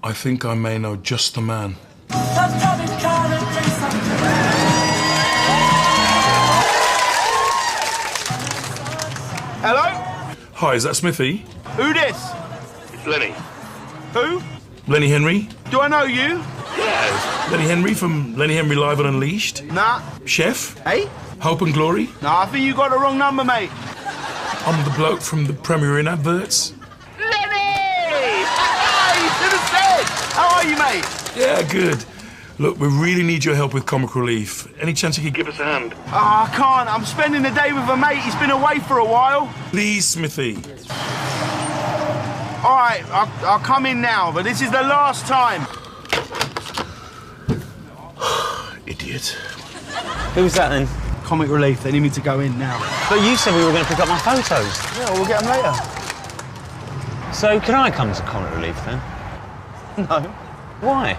I think I may know just the man. Hello? Hi, is that Smithy? Who this? It's Lenny. Who? Lenny Henry? Do I know you? Yes. Lenny Henry from Lenny Henry Live and Unleashed? Nah. Chef? Hey? Hope and Glory? Nah, I think you got the wrong number, mate. I'm the bloke from the Premier Inn adverts. Lenny! You should have said! How are you, mate? Yeah, good. Look, we really need your help with comic relief. Any chance you could give us a hand? I can't. I'm spending the day with a mate. He's been away for a while. Please, Smithy. All right, I'll come in now, but this is the last time. Idiot. Who's that then? Comic relief. They need me to go in now. But you said we were going to pick up my photos. Yeah, we'll get them later. So can I come to comic relief then? No. Why?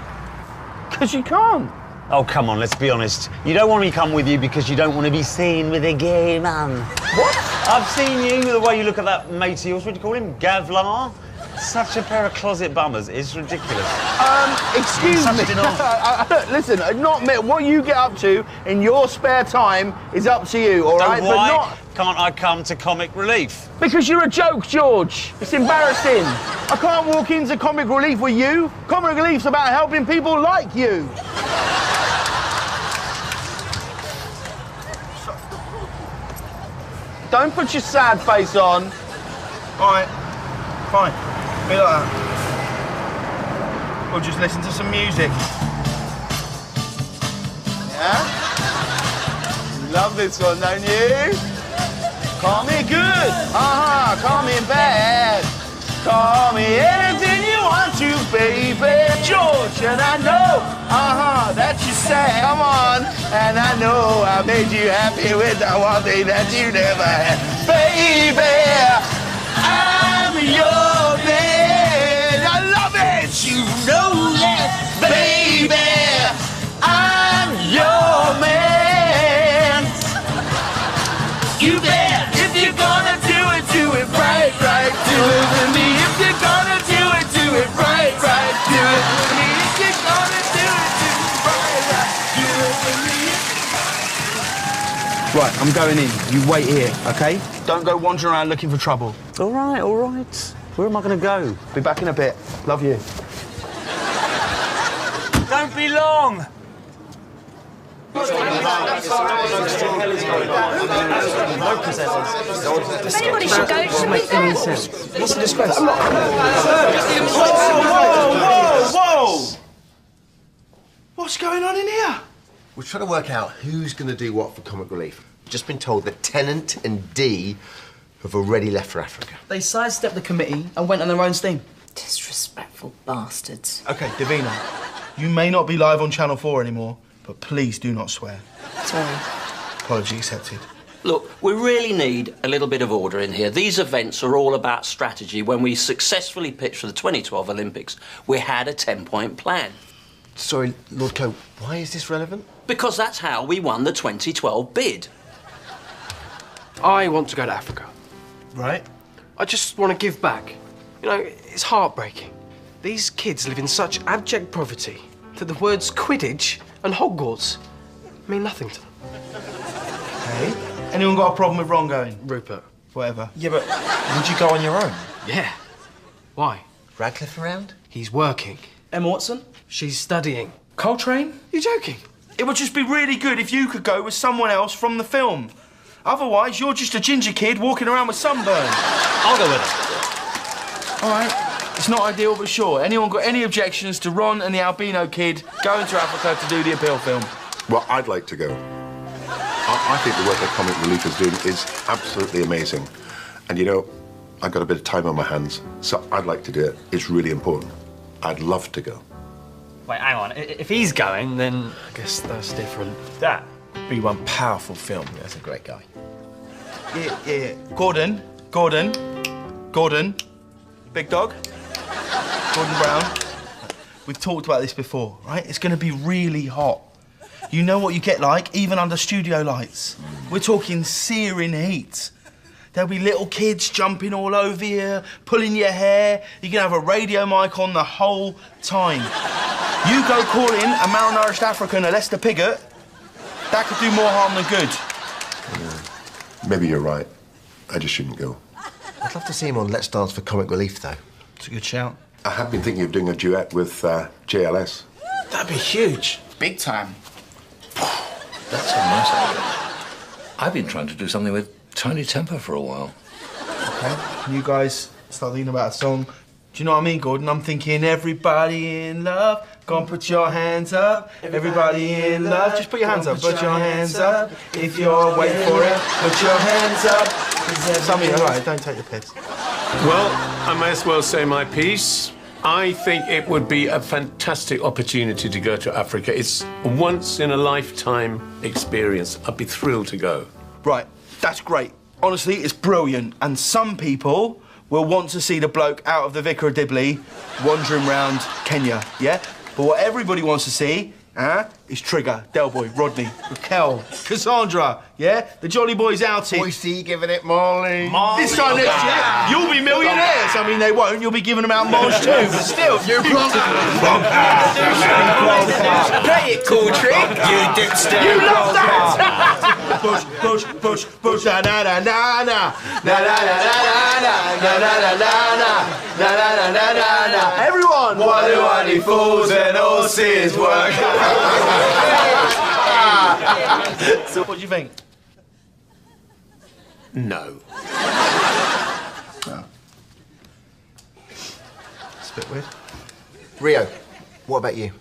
Because you can't. Oh, come on, let's be honest. You don't want me to come with you because you don't want to be seen with a gay man. What? I've seen you, the way you look at that mate of yours. What do you call him? Gavlar? Such a pair of closet bummers. It's ridiculous. Excuse me. Listen, not me. What you get up to in your spare time is up to you, all right? So why can't I come to comic relief? Because you're a joke, George. It's embarrassing. I can't walk into comic relief with you. Comic relief's about helping people like you. Don't put your sad face on. All right, fine. Be like that. We'll just listen to some music. Yeah? Love this one, don't you? Call me good, call me bad. Call me anything you want to, baby. George, and I know, that you sad. Come on, and I know I made you happy with the one thing that you never had. Baby, I'm your man. I love it, you know that. Baby, I'm your man. You bet. If you're gonna do it right, right. Do it with me. If you're gonna do it right, right. Do it with me. If you're gonna do it right, right. Do it with me. Right, I'm going in. You wait here, okay? Don't go wandering around looking for trouble. All right, all right. Where am I going to go? Be back in a bit. Love you. Don't be long. If anybody should go, it should be them. What's the disgrace? Whoa! What's going on in here? We're trying to work out who's going to do what for comic relief. Just been told that Tennant and Dee have already left for Africa. They sidestepped the committee and went on their own steam. Disrespectful bastards. OK, Davina, you may not be live on Channel 4 anymore, but please do not swear. Sorry. Apology accepted. Look, we really need a little bit of order in here. These events are all about strategy. When we successfully pitched for the 2012 Olympics, we had a 10-point plan. Sorry, Lord Coe, why is this relevant? Because that's how we won the 2012 bid. I want to go to Africa. Right. I just want to give back. You know, it's heartbreaking. These kids live in such abject poverty that the words Quidditch and Hogwarts mean nothing to them. Hey, anyone got a problem with Ron going? Rupert. Whatever. Yeah, but would you go on your own? Yeah. Why? Radcliffe around? He's working. Emma Watson? She's studying. Coltrane? You joking? It would just be really good if you could go with someone else from the film. Otherwise, you're just a ginger kid walking around with sunburn. I'll go with her. All right. It's not ideal, but sure. Anyone got any objections to Ron and the albino kid going to Africa to do the appeal film? Well, I'd like to go. I think the work that Comic Relief is doing is absolutely amazing. And, you know, I've got a bit of time on my hands, so I'd like to do it. It's really important. I'd love to go. Wait, hang on. If he's going, then... I guess that's different. That would be one powerful film. That's a great guy. Yeah. Gordon. Big dog. Gordon Brown. We've talked about this before, right? It's going to be really hot. You know what you get like, even under studio lights. We're talking searing heat. There'll be little kids jumping all over you, pulling your hair. You can have a radio mic on the whole time. You go call in a malnourished African, a Lester Piggott, that could do more harm than good. Yeah. Maybe you're right. I just shouldn't go. I'd love to see him on Let's Dance for Comic Relief, though. It's a good shout. I have been thinking of doing a duet with JLS. That'd be huge. Big time. That's a nice idea. I've been trying to do something with Tiny Temper for a while. Okay, you guys start thinking about a song. Do you know what I mean, Gordon? I'm thinking everybody in love. Go on, put your hands up. Everybody in love. Just put your hands up. Put your hands up. If you're waiting for it, put your hands up. Something, all right, don't take the piss. Well, I may as well say my piece. I think it would be a fantastic opportunity to go to Africa. It's a once-in-a-lifetime experience. I'd be thrilled to go. Right, that's great. Honestly, it's brilliant. And some people will want to see the bloke out of the Vicar of Dibley wandering round Kenya, yeah? But what everybody wants to see, is Trigger, Delboy, Rodney, Raquel, Cassandra, yeah? The Jolly Boys outing. Boise giving it Molly. This time next year, you'll be millionaires. I mean, they won't. You'll be giving them out Mosh too, but still. You Play it, cool trick. You dipster. You love that! Push, push, push, push, na na na na na na na na na na na na. Everyone, Wally fools and all sins work. So, what do you think? No. It's a bit weird. Rio, what about you?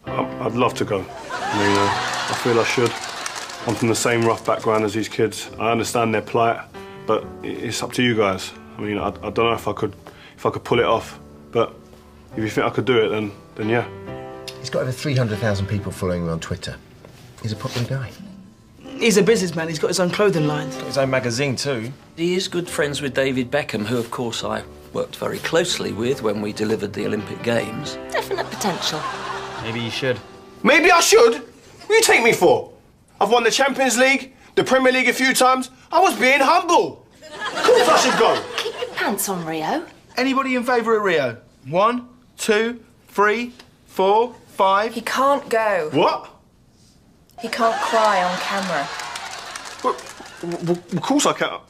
I'd love to go. I mean, I feel I should. I'm from the same rough background as these kids. I understand their plight, but it's up to you guys. I mean, I don't know if I could pull it off, but if you think I could do it, then yeah. He's got over 300,000 people following him on Twitter. He's a popular guy. He's a businessman. He's got his own clothing line. Got his own magazine too. He is good friends with David Beckham, who, of course, I worked very closely with when we delivered the Olympic Games. Definite potential. Maybe you should. Maybe I should? What do you take me for? I've won the Champions League, the Premier League a few times. I was being humble. Of course I should go. Keep your pants on, Rio. Anybody in favour of Rio? 1, 2, 3, 4, 5. He can't go. What? He can't cry on camera. Well, of course I can.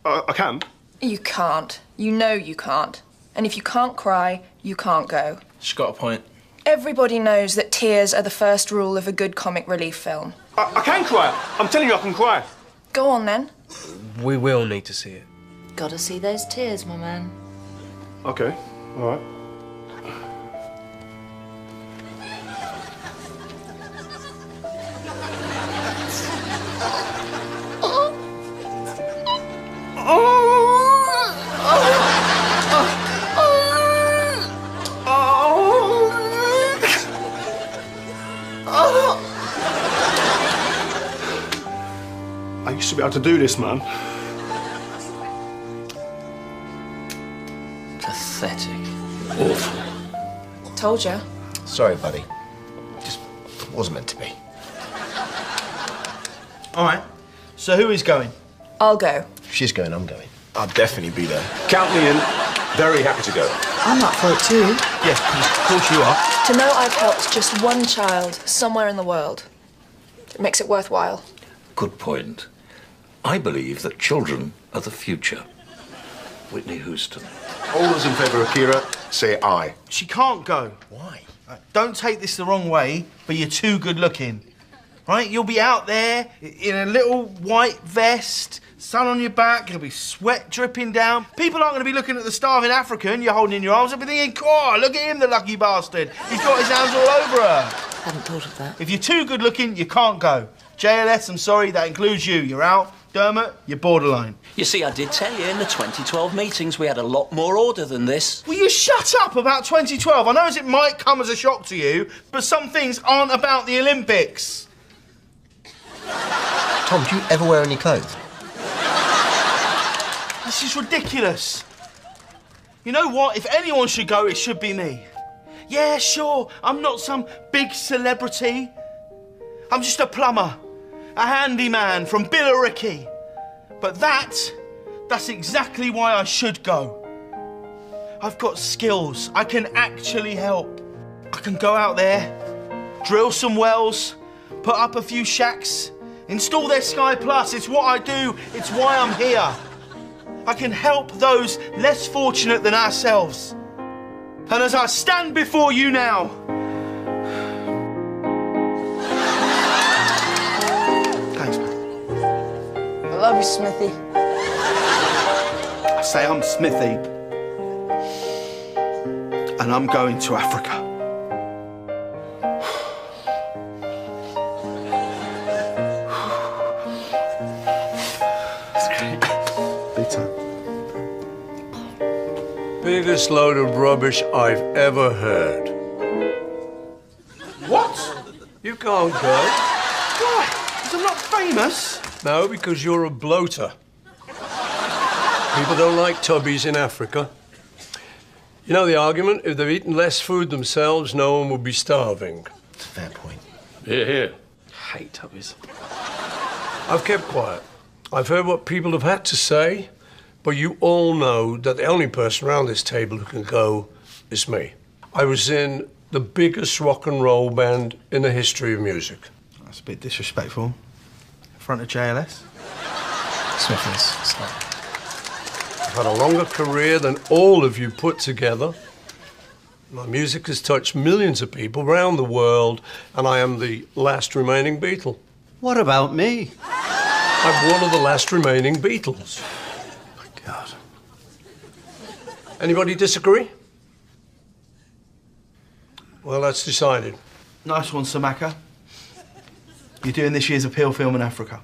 I can. You can't. You know you can't. And if you can't cry, you can't go. She's got a point. Everybody knows that tears are the first rule of a good comic relief film. I can cry. I'm telling you I can cry. Go on, then. We will need to see it. Gotta see those tears, my man. Okay, all right. I used to be able to do this, man. Pathetic. Awful. Told ya. Sorry, buddy. Just wasn't meant to be. All right. So who is going? I'll go. She's going, I'm going. I'll definitely be there. Count me in. Very happy to go. I'm up for it too. Yes, of course you are. To know I've helped just one child somewhere in the world, it makes it worthwhile. Good point. I believe that children are the future. Whitney Houston. All those in favour of Kira, say aye. She can't go. Why? Don't take this the wrong way, but you're too good looking. Right? You'll be out there in a little white vest, sun on your back, there'll be sweat dripping down. People aren't going to be looking at the starving African you're holding in your arms. They'll be thinking, oh, look at him, the lucky bastard. He's got his hands all over her. Hadn't thought of that. If you're too good looking, you can't go. JLS, I'm sorry, that includes you. You're out. Dermot, you're borderline. You see, I did tell you in the 2012 meetings we had a lot more order than this. Will you shut up about 2012? I know it might come as a shock to you, but some things aren't about the Olympics. Tom, do you ever wear any clothes? This is ridiculous. You know what? If anyone should go, it should be me. Yeah, sure, I'm not some big celebrity. I'm just a plumber, a handyman from Billericay. But that That's exactly why I should go. I've got skills. I can actually help. I can go out there, drill some wells, put up a few shacks, install their Sky Plus. It's what I do. It's why I'm here. I can help those less fortunate than ourselves. And as I stand before you now, thanks, man. I love you, Smithy. I say I'm Smithy, and I'm going to Africa. That's great. Big time. Biggest load of rubbish I've ever heard. What? You can't go. Why? Because I'm not famous. No, because you're a bloater. People don't like tubbies in Africa. You know the argument? If they've eaten less food themselves, no one would be starving. It's a fair point. Hear, hear. Hate tubbies. I've kept quiet. I've heard what people have had to say, but you all know that the only person around this table who can go is me. I was in the biggest rock and roll band in the history of music. That's a bit disrespectful. In front of JLS. Smithy's. I've had a longer career than all of you put together. My music has touched millions of people around the world, and I am the last remaining Beatle. What about me? I'm one of the last remaining Beatles. My God. Anybody disagree? Well, that's decided. Nice one, Samaka. You're doing this year's appeal film in Africa.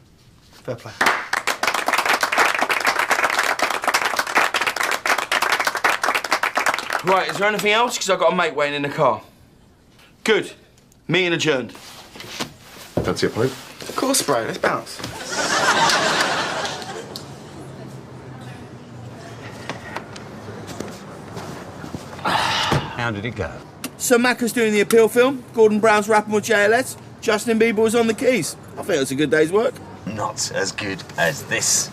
Fair play. Right, is there anything else? Because I've got a mate waiting in the car. Good. Meeting adjourned. Fancy a pint? Of course, bro. Let's bounce. How did it go? So Macca's doing the appeal film, Gordon Brown's rapping with JLS, Justin Bieber was on the keys. I think it was a good day's work. Not as good as this.